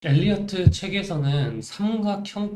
엘리어트 책에서는 삼각형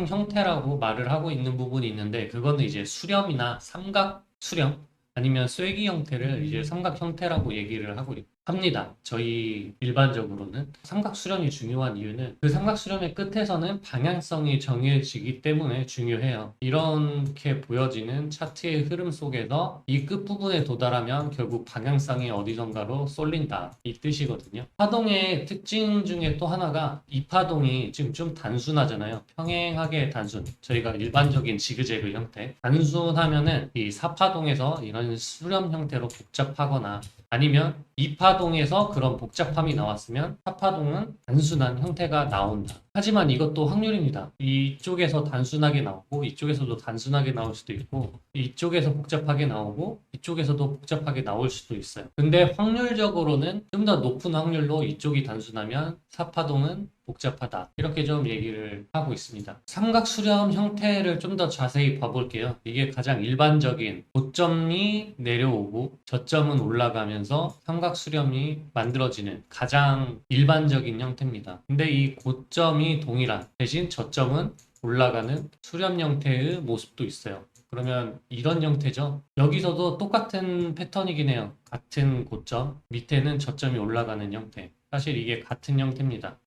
형태라고 말을 하고 있는 부분이 있는데, 그거는 이제 수렴이나 삼각 수렴 아니면 쐐기 형태를 이제 삼각 형태라고 얘기를 하고 합니다. 저희 일반적으로는 삼각 수렴이 중요한 이유는 그 삼각 수렴의 끝에서는 방향성이 정해지기 때문에 중요해요. 이렇게 보여지는 차트의 흐름 속에서 이 끝부분에 도달하면 결국 방향성이 어디선가로 쏠린다, 이 뜻이거든요. 파동의 특징 중에 또 하나가 이 파동이 지금 좀 단순하잖아요. 평행하게 단순. 저희가 일반적인 지그재그 형태. 단순하면은 이 사파동에서 이런 수렴 형태로 복잡하거나, 아니면 이파동에서 그런 복잡함이 나왔으면 사파동은 단순한 형태가 나온다. 하지만 이것도 확률입니다. 이쪽에서 단순하게 나오고 이쪽에서도 단순하게 나올 수도 있고, 이쪽에서 복잡하게 나오고 이쪽에서도 복잡하게 나올 수도 있어요. 근데 확률적으로는 좀 더 높은 확률로 이쪽이 단순하면 사파동은 복잡하다, 이렇게 좀 얘기를 하고 있습니다. 삼각 수렴 형태를 좀 더 자세히 봐볼게요. 이게 가장 일반적인 고점이 내려오고 저점은 올라가면서 삼각 수렴이 만들어지는 가장 일반적인 형태입니다. 근데 이 고점이 동일한 대신 저점은 올라가는 수렴 형태의 모습도 있어요. 그러면 이런 형태죠. 여기서도 똑같은 패턴이긴 해요. 같은 고점, 밑에는 저점이 올라가는 형태. 사실 이게 같은 형태입니다.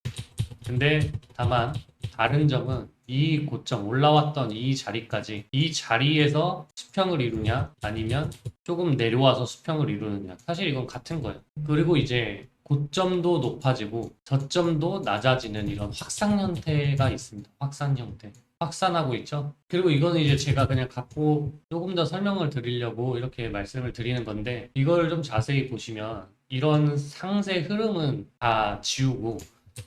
근데 다만 다른 점은 이 고점 올라왔던 이 자리까지, 이 자리에서 수평을 이루냐 아니면 조금 내려와서 수평을 이루느냐, 사실 이건 같은 거예요. 그리고 이제 고점도 높아지고 저점도 낮아지는 이런 확산 형태가 있습니다. 확산 형태. 확산하고 있죠. 그리고 이거는 이제 제가 그냥 갖고 조금 더 설명을 드리려고 이렇게 말씀을 드리는 건데, 이걸 좀 자세히 보시면 이런 상세 흐름은 다 지우고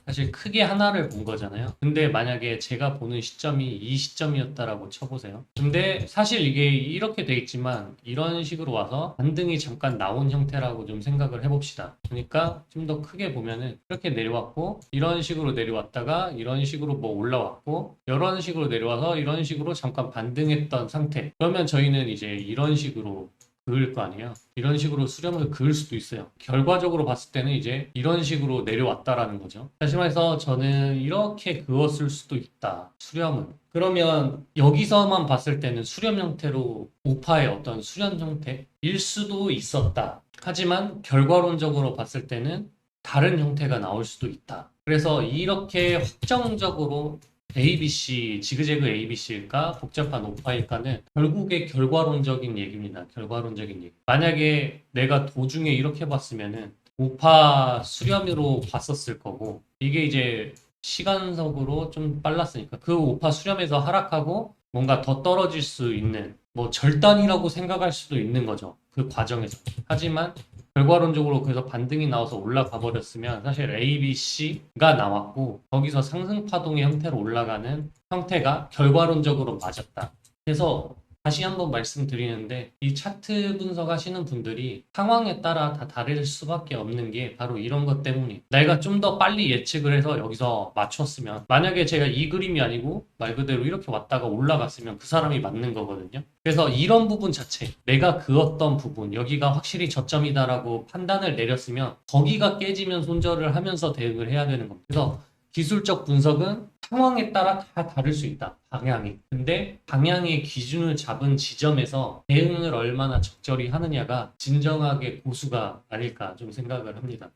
사실 크게 하나를 본 거잖아요. 근데 만약에 제가 보는 시점이 이 시점이었다라고 쳐보세요. 근데 사실 이게 이렇게 돼 있지만 이런 식으로 와서 반등이 잠깐 나온 형태라고 좀 생각을 해봅시다. 그러니까 좀 더 크게 보면은 이렇게 내려왔고, 이런 식으로 내려왔다가 이런 식으로 뭐 올라왔고, 이런 식으로 내려와서 이런 식으로 잠깐 반등했던 상태. 그러면 저희는 이제 이런 식으로 그을 거 아니에요. 이런 식으로 수렴을 그을 수도 있어요. 결과적으로 봤을 때는 이제 이런 식으로 내려왔다라는 거죠. 다시 말해서 저는 이렇게 그었을 수도 있다, 수렴은. 그러면 여기서만 봤을 때는 수렴 형태로 우파의 어떤 수렴 형태일 수도 있었다. 하지만 결과론적으로 봤을 때는 다른 형태가 나올 수도 있다. 그래서 이렇게 확정적으로 ABC, 지그재그 ABC일까? 복잡한 오파일까는 결국에 결과론적인 얘기입니다. 결과론적인 얘기. 만약에 내가 도중에 이렇게 봤으면은 오파 수렴으로 봤었을 거고, 이게 이제 시간적으로 좀 빨랐으니까 그 오파 수렴에서 하락하고 뭔가 더 떨어질 수 있는, 뭐 절단이라고 생각할 수도 있는 거죠. 그 과정에서. 하지만 결과론적으로 그래서 반등이 나와서 올라가 버렸으면 사실 A, B, C가 나왔고 거기서 상승 파동의 형태로 올라가는 형태가 결과론적으로 맞았다. 그래서 다시 한번 말씀드리는데, 이 차트 분석하시는 분들이 상황에 따라 다 다를 수밖에 없는 게 바로 이런 것 때문에, 내가 좀 더 빨리 예측을 해서 여기서 맞췄으면, 만약에 제가 이 그림이 아니고 말 그대로 이렇게 왔다가 올라갔으면 그 사람이 맞는 거거든요. 그래서 이런 부분 자체, 내가 그었던 부분, 여기가 확실히 저점이다라고 판단을 내렸으면 거기가 깨지면 손절을 하면서 대응을 해야 되는 겁니다. 그래서 기술적 분석은 상황에 따라 다 다를 수 있다, 방향이. 근데 방향의 기준을 잡은 지점에서 대응을 얼마나 적절히 하느냐가 진정하게 고수가 아닐까 좀 생각을 합니다.